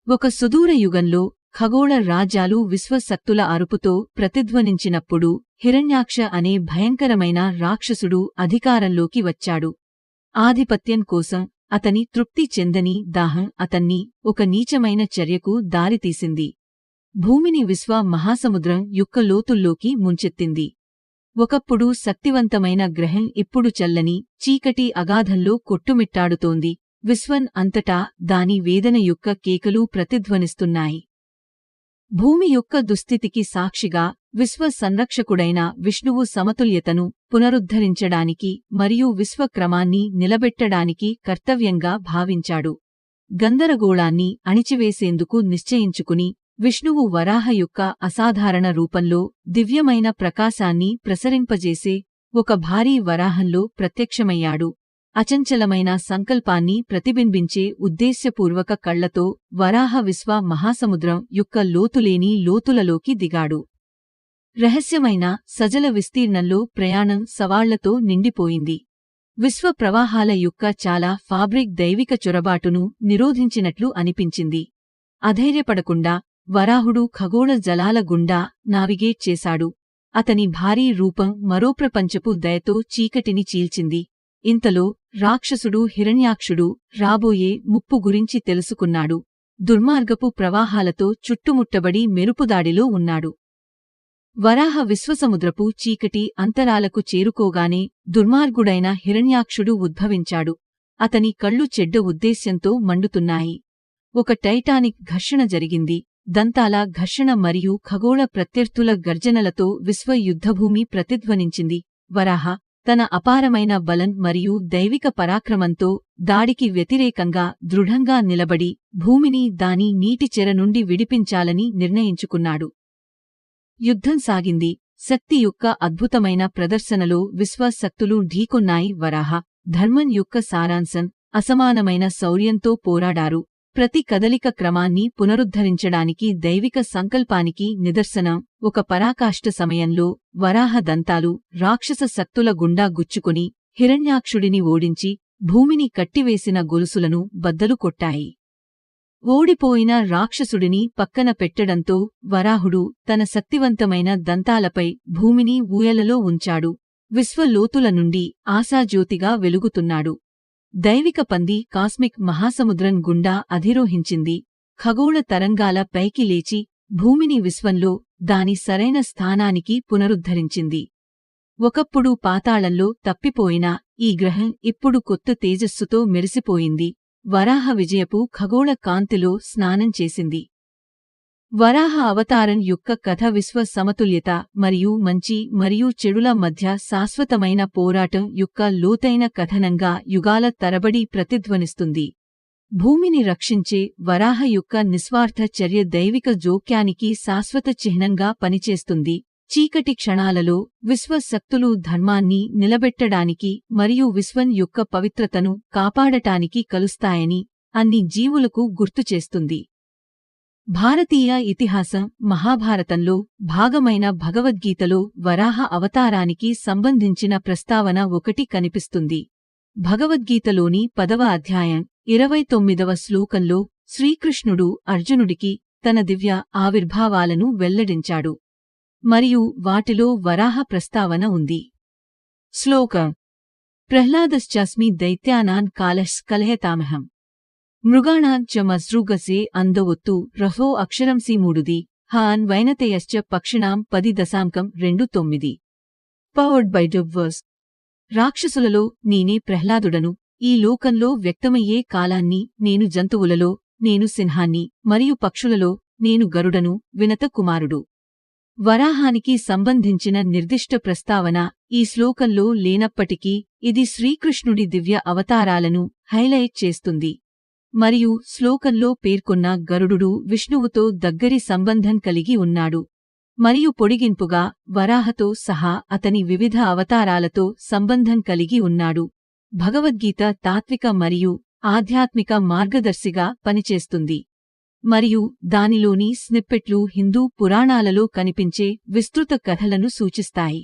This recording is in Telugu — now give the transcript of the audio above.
ఒక సుదూర యుగంలో ఖగోళ రాజ్యాలు విశ్వశక్తుల అరుపుతో ప్రతిధ్వనించినప్పుడు హిరణ్యాక్ష అనే భయంకరమైన రాక్షసుడు అధికారంలోకి వచ్చాడు. ఆధిపత్యం కోసం అతని తృప్తి చెందని దాహం అతన్ని ఒక నీచమైన చర్యకు దారితీసింది. భూమిని విశ్వ మహాసముద్రం యొక్క లోతుల్లోకి ముంచెత్తింది. ఒకప్పుడు శక్తివంతమైన గ్రహం ఇప్పుడు చల్లని చీకటి అగాధంలో కొట్టుమిట్టాడుతోంది. విశ్వం అంతటా దాని వేదన యొక్క కేకలు ప్రతిధ్వనిస్తున్నాయి. భూమి యొక్క దుస్థితికి సాక్షిగా విశ్వ సంరక్షకుడైన విష్ణువు సమతుల్యతను పునరుద్ధరించడానికి మరియు విశ్వక్రమాన్ని నిలబెట్టడానికి కర్తవ్యంగా భావించాడు. గందరగోళాన్ని అణిచివేసేందుకు నిశ్చయించుకుని విష్ణువు వరాహ యొక్క అసాధారణ రూపంలో దివ్యమైన ప్రకాశాన్ని ప్రసరింపజేసే ఒక భారీ వరాహంలో ప్రత్యక్షమయ్యాడు. అచంచలమైన సంకల్పాన్ని ప్రతిబింబించే ఉద్దేశ్యపూర్వక కళ్లతో వరాహ విశ్వ మహాసముద్రం యొక్క లోతులేని లోతులలోకి దిగాడు. రహస్యమైన సజల విస్తీర్ణంలో ప్రయాణం సవాళ్లతో నిండిపోయింది. విశ్వ ప్రవాహాల యొక్క చాలా ఫాబ్రిక్ దైవిక చొరబాటును నిరోధించినట్లు అనిపించింది. అధైర్యపడకుండా వరాహుడు ఖగోళ జలాల గుండా నావిగేట్ చేశాడు. అతని భారీ రూపం మరో ప్రపంచపు దయతో చీకటిని చీల్చింది. ఇంతలో రాక్షసుడు హిరణ్యాక్షుడు రాబోయే ముప్పు గురించి తెలుసుకున్నాడు. దుర్మార్గపు ప్రవాహాలతో చుట్టుముట్టబడి మెరుపుదాడిలో ఉన్నాడు. వరాహ విశ్వసముద్రపు చీకటి అంతరాలకు చేరుకోగానే దుర్మార్గుడైన హిరణ్యాక్షుడు ఉద్భవించాడు. అతని కళ్ళు చెడ్డ ఉద్దేశ్యంతో మండుతున్నాయి. ఒక టైటానిక్ ఘర్షణ జరిగింది. దంతాల ఘర్షణ మరియు ఖగోళ ప్రత్యర్థుల గర్జనలతో విశ్వ యుద్ధభూమి ప్రతిధ్వనించింది. వరాహ తన అపారమైన బలం మరియు దైవిక పరాక్రమంతో దాడికి వ్యతిరేకంగా దృఢంగా నిలబడి భూమిని దాని నీటి చెర నుండి విడిపించాలని నిర్ణయించుకున్నాడు. యుద్ధం సాగింది. శక్తి యొక్క అద్భుతమైన ప్రదర్శనలో విశ్వశక్తులు ఢీకొన్నాయి. వరాహ ధర్మం యొక్క సారాంశం అసమానమైన శౌర్యంతో పోరాడారు. ప్రతి కదలిక క్రమాన్ని పునరుద్ధరించడానికి దైవిక సంకల్పానికి నిదర్శనం. ఒక పరాకాష్ఠ సమయంలో వరాహ దంతాలు రాక్షస శక్తుల గుండా గుచ్చుకుని హిరణ్యాక్షుడిని ఓడించి భూమిని కట్టివేసిన గొలుసులను బద్దలు కొట్టాయి. ఓడిపోయిన రాక్షసుడిని పక్కన పెట్టడంతో వరాహుడు తన శక్తివంతమైన దంతాలపై భూమిని ఊయలలో ఉంచాడు. విశ్వలోతుల నుండి ఆశాజ్యోతిగా వెలుగుతున్నాడు. దైవిక పంది కాస్మిక్ మహాసముద్రం గుండా అధిరోహించింది. ఖగోళ తరంగాల పైకి లేచి భూమిని విశ్వంలో దాని సరైన స్థానానికి పునరుద్ధరించింది. ఒకప్పుడు పాతాళంలో తప్పిపోయిన ఈ గ్రహం ఇప్పుడు కొత్త తేజస్సుతో మెరిసిపోయింది. వరాహ విజయపు ఖగోళ కాంతిలో స్నానం చేసింది. వరాహ అవతారం యొక్క కథ విశ్వ సమతుల్యత మరియు మంచి మరియు చెడుల మధ్య శాశ్వతమైన పోరాటం యొక్క లోతైన కథనంగా యుగాల తరబడి ప్రతిధ్వనిస్తుంది. భూమిని రక్షించే వరాహ యొక్క నిస్వార్థ చర్య దైవిక జోక్యానికి శాశ్వత చిహ్నంగా పనిచేస్తుంది. చీకటి క్షణాలలో విశ్వశక్తులు ధర్మాన్ని నిలబెట్టడానికి మరియు విశ్వం యొక్క పవిత్రతను కాపాడటానికి కలుస్తాయని అన్ని జీవులకు గుర్తుచేస్తుంది. భారతీయ ఇతిహాసం మహాభారతంలో భాగమైన భగవద్గీతలో వరాహ అవతారానికి సంబంధించిన ప్రస్తావన ఒకటి కనిపిస్తుంది. భగవద్గీతలోని 10వ అధ్యాయం 29వ శ్లోకంలో శ్రీకృష్ణుడు అర్జునుడికి తన దివ్య ఆవిర్భావాలను వెల్లడించాడు. మరియు వాటిలో వరాహ ప్రస్తావన ఉంది. శ్లోకం: ప్రహ్లాదశ్చాస్మి దైత్యానాన్ కాలః కలహతామహం మృగాణాం చ మసృగసే అందవొత్తు రహో అక్షరంసి మూడుది హాన్ వైనతేయశ్చ పక్షిణాం 10.29. Powered by డబ్వర్స్. రాక్షసులలో నేనే ప్రహ్లాదుడను. ఈ లోకంలో వ్యక్తమయ్యే కాలాన్ని నేను జంతువులలో నేను సింహాన్ని మరియు పక్షులలో నేను గరుడను. వినత కుమారుడు. వరాహానికి సంబంధించిన నిర్దిష్ట ప్రస్తావన ఈ శ్లోకంలో లేనప్పటికీ ఇది శ్రీకృష్ణుడి దివ్య అవతారాలను హైలైట్ చేస్తుంది. మరియు శ్లోకంలో పేర్కొన్న గరుడు విష్ణువుతో దగ్గరి సంబంధం కలిగి ఉన్నాడు. మరియు పొడిగింపుగా వరాహతో సహా అతని వివిధ అవతారాలతో సంబంధం కలిగి ఉన్నాడు. భగవద్గీత తాత్విక మరియు ఆధ్యాత్మిక మార్గదర్శిగా పనిచేస్తుంది. మరియు దానిలోని స్నిప్పెట్లు హిందూ పురాణాలలో కనిపించే విస్తృత కథలను సూచిస్తాయి.